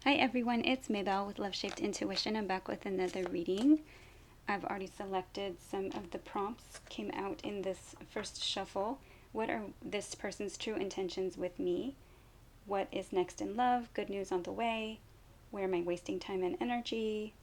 Hi everyone, it's Maybelle with Love Shaped Intuition. I'm back with another reading. I've already selected some of the prompts, came out in this first shuffle. What are this person's true intentions with me? What is next in love? Good news on the way? Where am I wasting time and energy?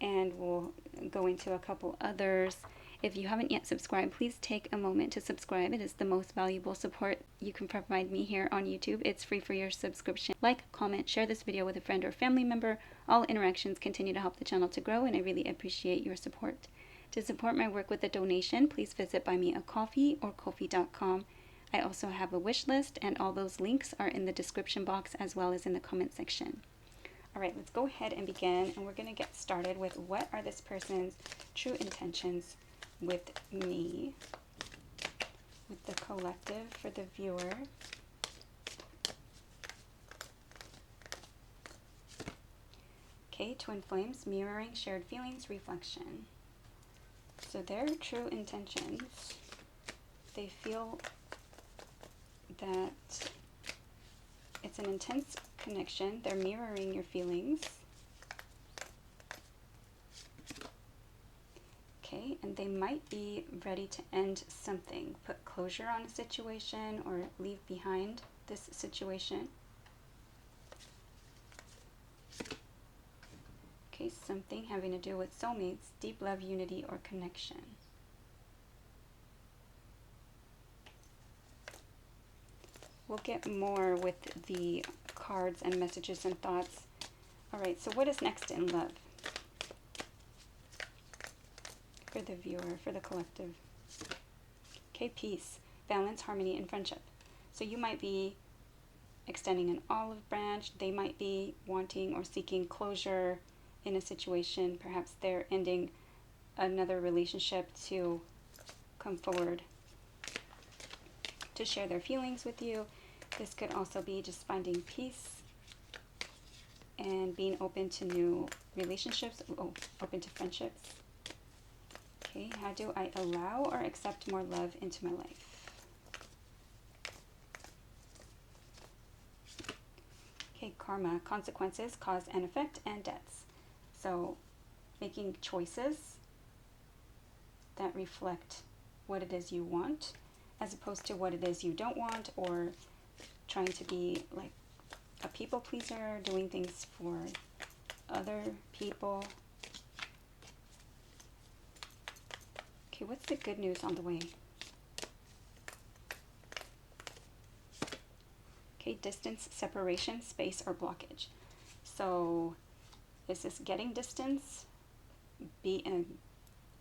And we'll go into a couple others. If you haven't yet subscribed, please take a moment to subscribe. It is the most valuable support you can provide me here on YouTube. It's free for your subscription. Like, comment, share this video with a friend or family member. All interactions continue to help the channel to grow, and I really appreciate your support. To support my work with a donation, please visit Buy Me a Coffee or Ko-fi.com. I also have a wish list, and all those links are in the description box as well as in the comment section. All right, let's go ahead and begin, and we're going to get started with what are this person's true intentions with me, with the collective for the viewer. Okay, twin flames, mirroring shared feelings, reflection. So their true intentions, they feel that it's an intense connection. They're mirroring your feelings. Okay, and they might be ready to end something, put closure on a situation or leave behind this situation. Okay, something having to do with soulmates, deep love, unity, or connection. We'll get more with the cards and messages and thoughts. All right, so what is next in love? For the viewer, for the collective. Okay, peace, balance, harmony, and friendship. So you might be extending an olive branch. They might be wanting or seeking closure in a situation. Perhaps they're ending another relationship to come forward to share their feelings with you. This could also be just finding peace and being open to new relationships, open to friendships. Okay, how do I allow or accept more love into my life? Okay, karma, consequences, cause and effect, and debts. So making choices that reflect what it is you want as opposed to what it is you don't want, or trying to be like a people pleaser, doing things for other people. Okay, what's the good news on the way? Okay, distance, separation, space, or blockage. So is this getting distance, being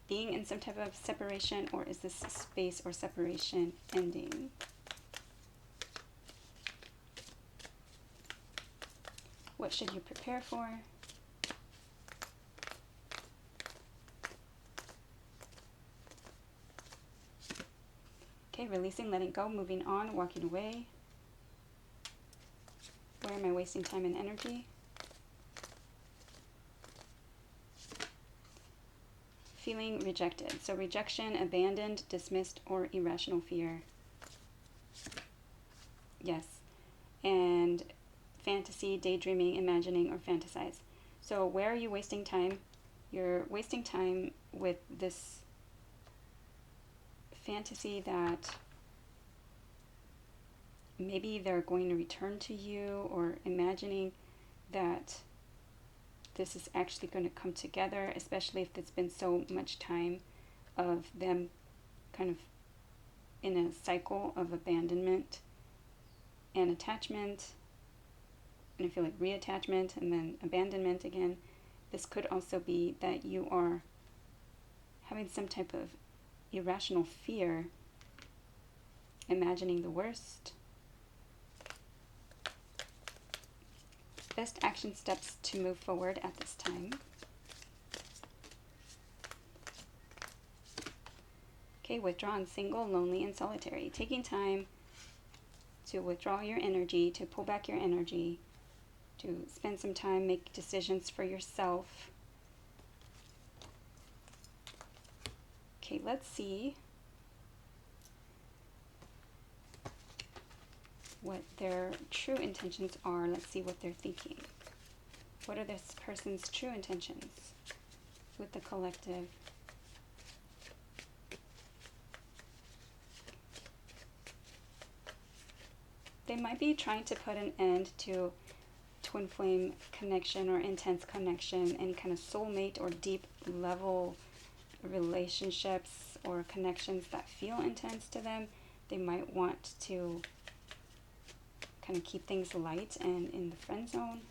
in some type of separation, or is this space or separation ending? What should you prepare for? Okay, releasing, letting go, moving on, walking away. Where am I wasting time and energy? Feeling rejected. So rejection, abandoned, dismissed, or irrational fear. Yes. And fantasy, daydreaming, imagining, or fantasize. So where are you wasting time? You're wasting time with this fantasy that maybe they're going to return to you, or imagining that this is actually going to come together, especially if it's been so much time of them kind of in a cycle of abandonment and attachment, and I feel like reattachment and then abandonment again. This could also be that you are having some type of irrational fear, imagining the worst. Best action steps to move forward at this time. Okay, withdrawn, single, lonely, and solitary. Taking time to withdraw your energy, to pull back your energy, to spend some time, make decisions for yourself. Okay, let's see what their true intentions are. Let's see what they're thinking. What are this person's true intentions with the collective? They might be trying to put an end to twin flame connection or intense connection, any kind of soulmate or deep level relationships or connections that feel intense to them. They might want to kind of keep things light and in the friend zone.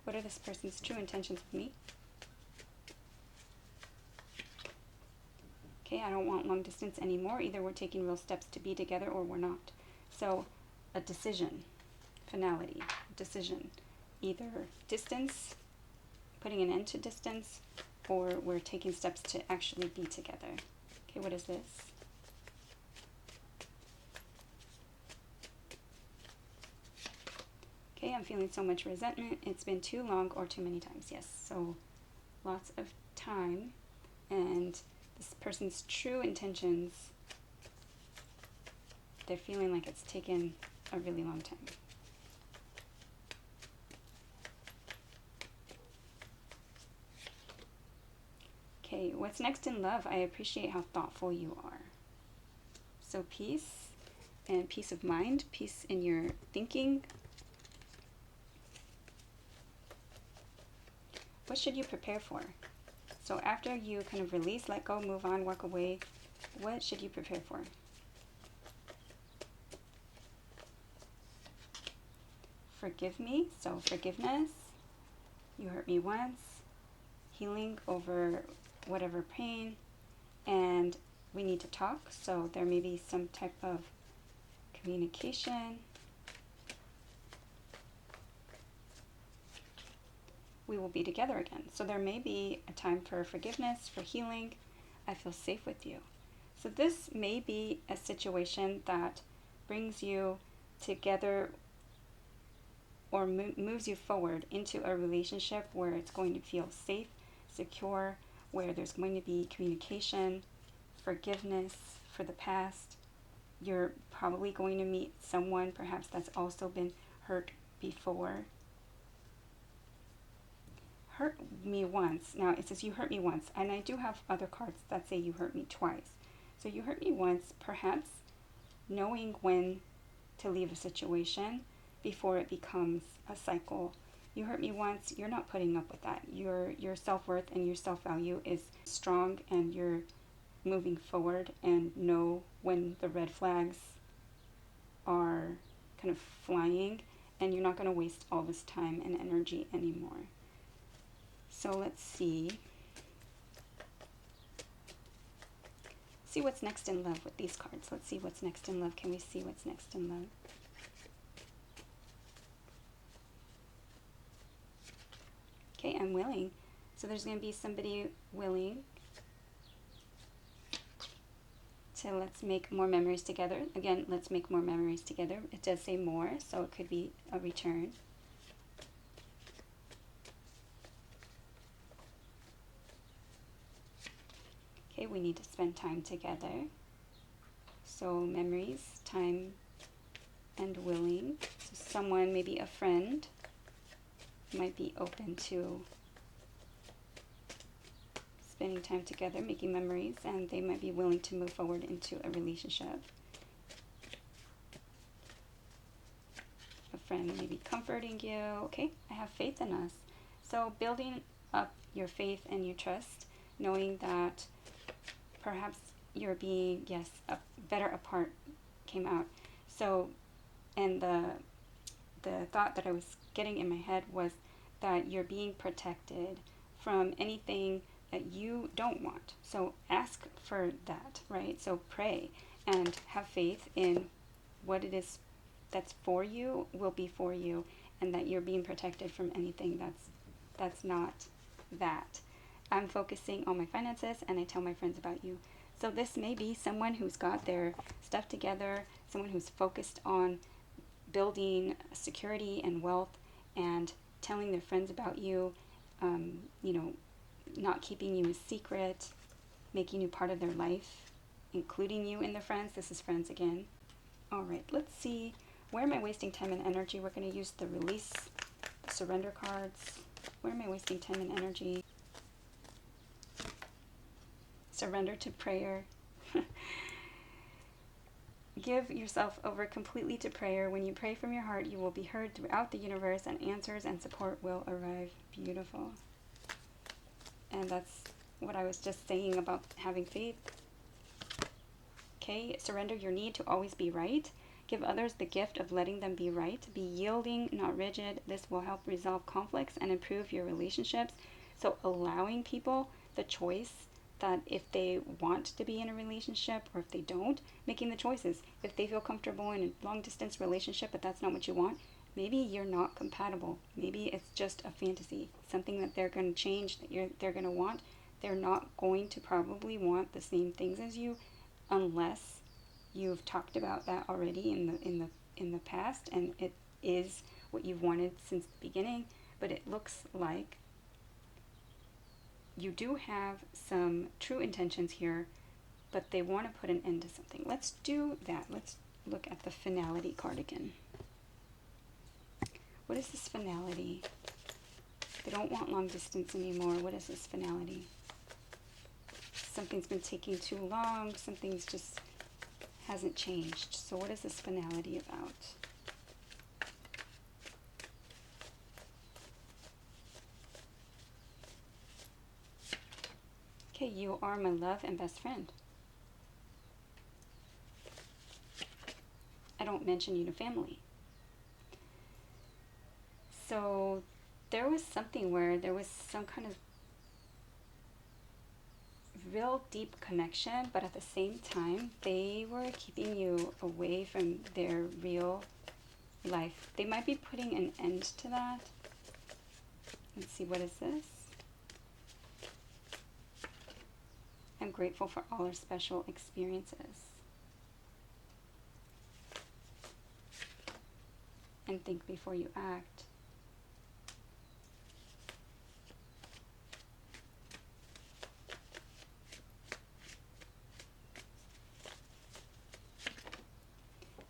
What are this person's true intentions with me? Okay, I don't want long distance anymore. Either we're taking real steps to be together or we're not. So a decision, finality, decision. Either distance, putting an end to distance, or we're taking steps to actually be together. Okay, what is this? Okay, I'm feeling so much resentment. It's been too long or too many times. Yes, so lots of time, and this person's true intentions, they're feeling like it's taken a really long time. Okay, what's next in love? I appreciate how thoughtful you are. So peace and peace of mind, peace in your thinking. What should you prepare for? So after you kind of release, let go, move on, walk away, what should you prepare for? Forgive me, so forgiveness. You hurt me once. Healing over whatever pain. And we need to talk, so there may be some type of communication. We will be together again. So there may be a time for forgiveness, for healing. I feel safe with you. So this may be a situation that brings you together or moves you forward into a relationship where it's going to feel safe, secure, where there's going to be communication, forgiveness for the past. You're probably going to meet someone perhaps that's also been hurt before. Hurt me once. Now it says you hurt me once, and I do have other cards that say you hurt me twice. So you hurt me once, perhaps knowing when to leave a situation before it becomes a cycle. You hurt me once, you're not putting up with that. Your self-worth and your self-value is strong, and you're moving forward and know when the red flags are kind of flying, and you're not going to waste all this time and energy anymore. So let's see what's next in love with these cards. Let's see what's next in love. Can we see what's next in love? Okay, I'm willing. So there's going to be somebody willing to let's make more memories together. Again, let's make more memories together. It does say more, so it could be a return. Okay, we need to spend time together. So memories, time, and willing. So someone, maybe a friend, might be open to spending time together, making memories, and they might be willing to move forward into a relationship. A friend may be comforting you. Okay, I have faith in us. So building up your faith and your trust, knowing that perhaps you're being, yes, better apart came out. So, and the thought that I was getting in my head was that you're being protected from anything that you don't want. So ask for that, right? So pray and have faith in what it is that's for you will be for you, and that you're being protected from anything that's not that. I'm focusing on my finances, and I tell my friends about you. So this may be someone who's got their stuff together, someone who's focused on building security and wealth, and telling their friends about you, not keeping you a secret, making you part of their life, including you in their friends. This is friends again. All right, let's see. Where am I wasting time and energy? We're going to use the release surrender cards. Where am I wasting time and energy? Surrender to prayer. Give yourself over completely to prayer. When you pray from your heart, you will be heard throughout the universe, and answers and support will arrive. Beautiful. And that's what I was just saying about having faith. Okay, surrender your need to always be right. Give others the gift of letting them be right. Be yielding, not rigid. This will help resolve conflicts and improve your relationships. So allowing people the choice that if they want to be in a relationship or if they don't, making the choices. If they feel comfortable in a long distance relationship but that's not what you want, maybe you're not compatible. Maybe it's just a fantasy, something that they're going to change, that they're going to want. They're not going to probably want the same things as you unless you've talked about that already in the past and it is what you've wanted since the beginning. But it looks like you do have some true intentions here, but they want to put an end to something. Let's do that. Let's look at the finality card again. What is this finality? They don't want long distance anymore. What is this finality? Something's been taking too long. Something's just hasn't changed. So what is this finality about? Okay, you are my love and best friend. I don't mention you to family. So there was something where there was some kind of real deep connection, but at the same time, they were keeping you away from their real life. They might be putting an end to that. Let's see, what is this? I'm grateful for all our special experiences. And think before you act.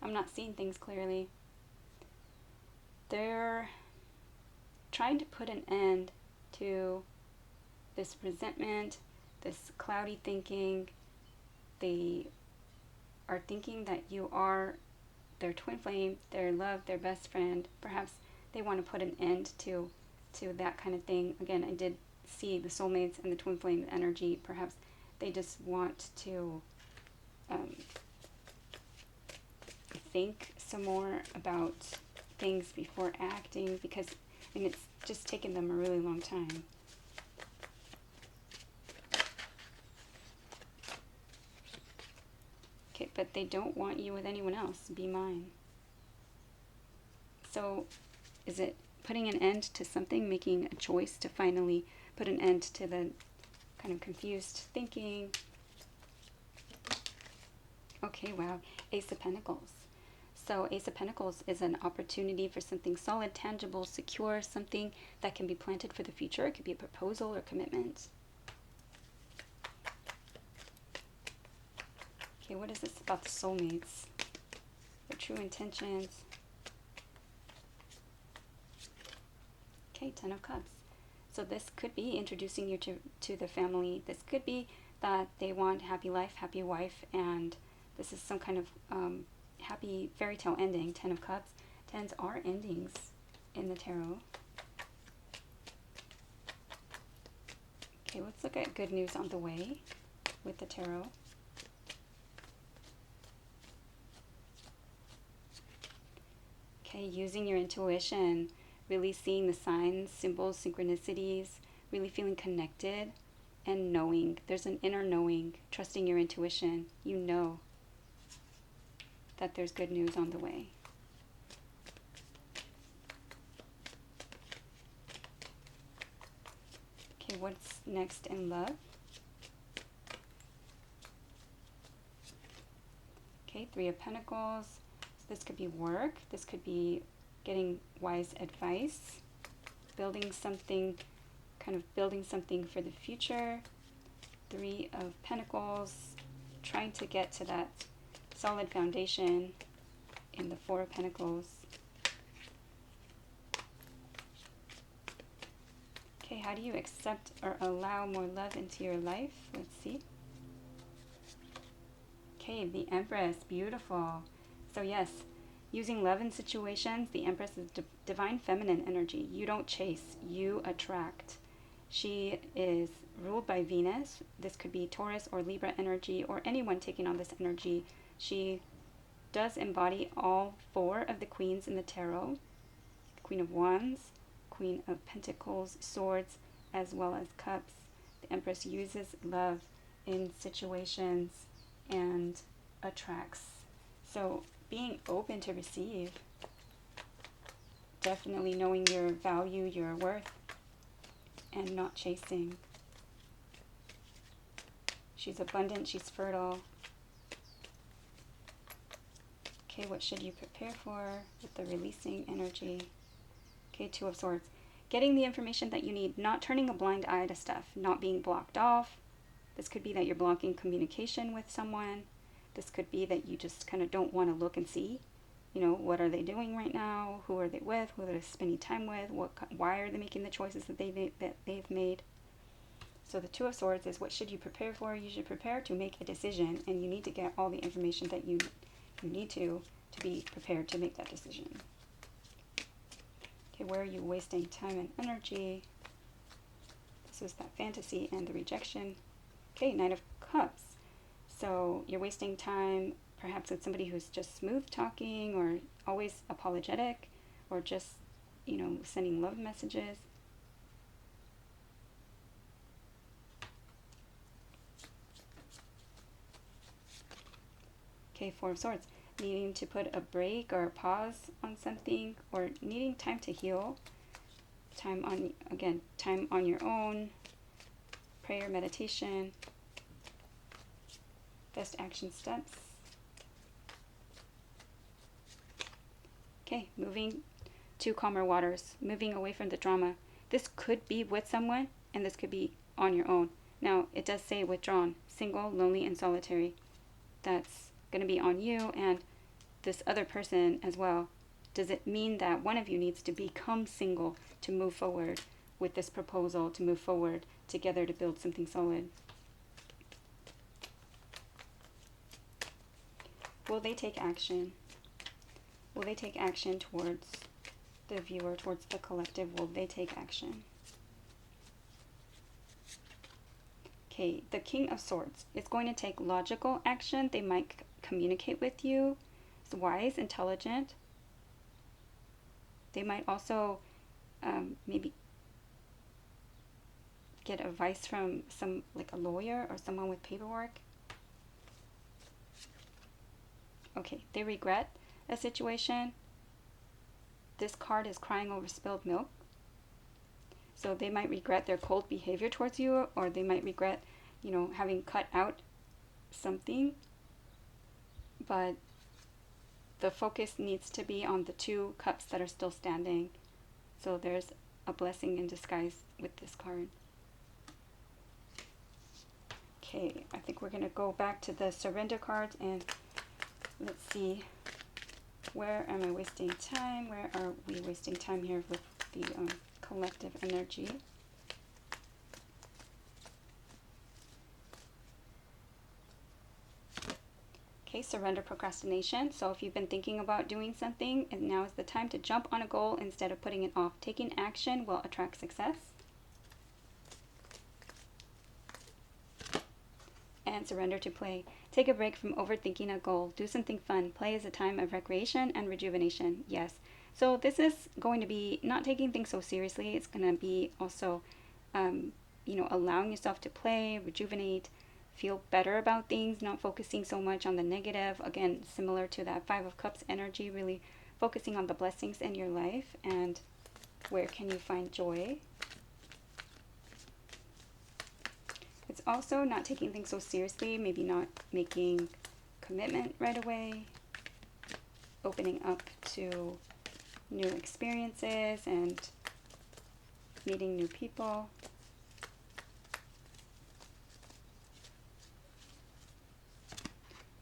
I'm not seeing things clearly. They're trying to put an end to this resentment, this cloudy thinking. They are thinking that you are their twin flame, their love, their best friend. Perhaps they want to put an end to that kind of thing. Again, I did see the soulmates and the twin flame energy. Perhaps they just want to think some more about things before acting, because it's just taken them a really long time. Okay, but they don't want you with anyone else. Be mine. So is it putting an end to something, making a choice to finally put an end to the kind of confused thinking? Okay, wow. Ace of Pentacles. So Ace of Pentacles is an opportunity for something solid, tangible, secure, something that can be planted for the future. It could be a proposal or commitment. Okay, what is this about the soulmates? Their true intentions. Okay, Ten of Cups. So this could be introducing you to the family. This could be that they want happy life, happy wife, and this is some kind of happy fairy tale ending. Ten of Cups. Tens are endings in the tarot. Okay, let's look at good news on the way with the tarot. Okay, using your intuition, really seeing the signs, symbols, synchronicities, really feeling connected and knowing. There's an inner knowing, trusting your intuition. You know that there's good news on the way. Okay, what's next in love? Okay, Three of Pentacles. So this could be work. This could be getting wise advice, building something, kind of building something for the future. Three of Pentacles, trying to get to that solid foundation in the Four of Pentacles. how do you accept or allow more love into your life? Let's see. Okay, the Empress, beautiful. So yes, using love in situations, the Empress is divine feminine energy. You don't chase, you attract. She is ruled by Venus. This could be Taurus or Libra energy, or anyone taking on this energy. She does embody all 4 of the queens in the tarot. Queen of Wands, Queen of Pentacles, Swords, as well as Cups. The Empress uses love in situations and attracts. So being open to receive, definitely knowing your value, your worth, and not chasing. She's abundant, she's fertile. Okay, what should you prepare for with the releasing energy? Okay, 2 of Swords. Getting the information that you need, not turning a blind eye to stuff, not being blocked off. This could be that you're blocking communication with someone. This could be that you just kind of don't want to look and see, you know, what are they doing right now? Who are they with? Who are they spending time with? Why are they making the choices that they've made? So the 2 of Swords is, what should you prepare for? You should prepare to make a decision, and you need to get all the information that you need to be prepared to make that decision. Okay, where are you wasting time and energy? This is that fantasy and the rejection. Okay, Knight of Cups. So you're wasting time perhaps with somebody who's just smooth talking or always apologetic or just, you know, sending love messages. Okay, 4 of Swords. Needing to put a break or a pause on something, or needing time to heal. Time on your own. Prayer, meditation. Best action steps. Okay, moving to calmer waters. Moving away from the drama. This could be with someone, and this could be on your own. Now, it does say withdrawn, single, lonely, and solitary. That's going to be on you and this other person as well. Does it mean that one of you needs to become single to move forward with this proposal, to move forward together to build something solid? Will they take action? Will they take action towards the viewer, towards the collective? Will they take action? Okay, the King of Swords is going to take logical action. They might communicate with you. It's wise, intelligent. They might also maybe get advice from like a lawyer or someone with paperwork. Okay, they regret a situation. This card is crying over spilled milk. So they might regret their cold behavior towards you, or they might regret, you know, having cut out something. But the focus needs to be on the 2 cups that are still standing. So there's a blessing in disguise with this card. Okay, I think we're going to go back to the surrender cards and let's see, where am I wasting time? Where are we wasting time here with the collective energy? Okay, surrender procrastination. So if you've been thinking about doing something, and now is the time to jump on a goal instead of putting it off. Taking action will attract success. And surrender to play. Take a break from overthinking a goal. Do something fun. Play is a time of recreation and rejuvenation. Yes. So this is going to be not taking things so seriously. It's going to be also, you know, allowing yourself to play, rejuvenate, feel better about things, not focusing so much on the negative. Again, similar to that 5 of Cups energy, really focusing on the blessings in your life and where can you find joy. It's also not taking things so seriously, maybe not making commitment right away, opening up to new experiences and meeting new people.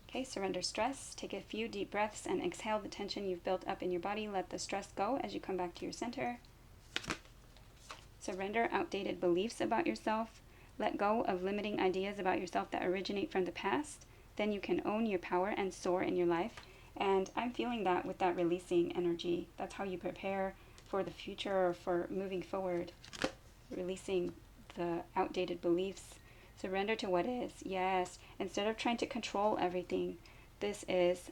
Okay, surrender stress. Take a few deep breaths and exhale the tension you've built up in your body. Let the stress go as you come back to your center. Surrender outdated beliefs about yourself. Let go of limiting ideas about yourself that originate from the past. Then you can own your power and soar in your life. And I'm feeling that with that releasing energy. That's how you prepare for the future or for moving forward. Releasing the outdated beliefs. Surrender to what is. Yes. Instead of trying to control everything, this is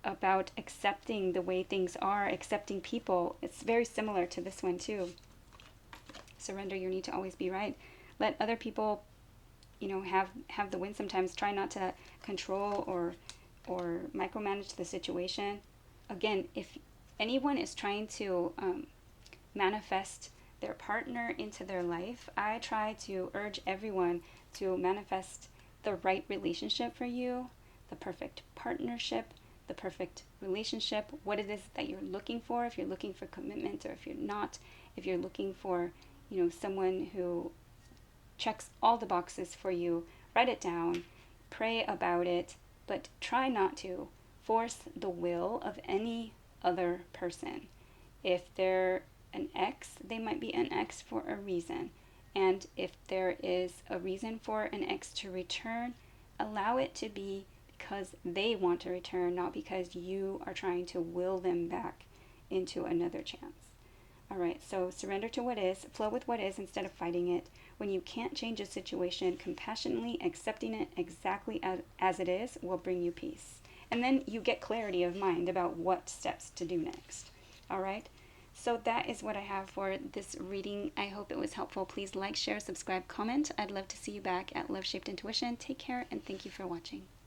about accepting the way things are, accepting people. It's very similar to this one too. Surrender your need to always be right. Let other people, have the win sometimes. Try not to control or micromanage the situation. Again, if anyone is trying to manifest their partner into their life, I try to urge everyone to manifest the right relationship for you, the perfect partnership, the perfect relationship, what it is that you're looking for, if you're looking for commitment or if you're not, if you're looking for, someone who checks all the boxes for you, write it down, pray about it, but try not to force the will of any other person. If they're an ex, they might be an ex for a reason. And if there is a reason for an ex to return, allow it to be because they want to return, not because you are trying to will them back into another chance. All right, so surrender to what is, flow with what is instead of fighting it. When you can't change a situation, compassionately accepting it exactly as it is will bring you peace. And then you get clarity of mind about what steps to do next. All right, so that is what I have for this reading. I hope it was helpful. Please like, share, subscribe, comment. I'd love to see you back at Love Shaped Intuition. Take care and thank you for watching.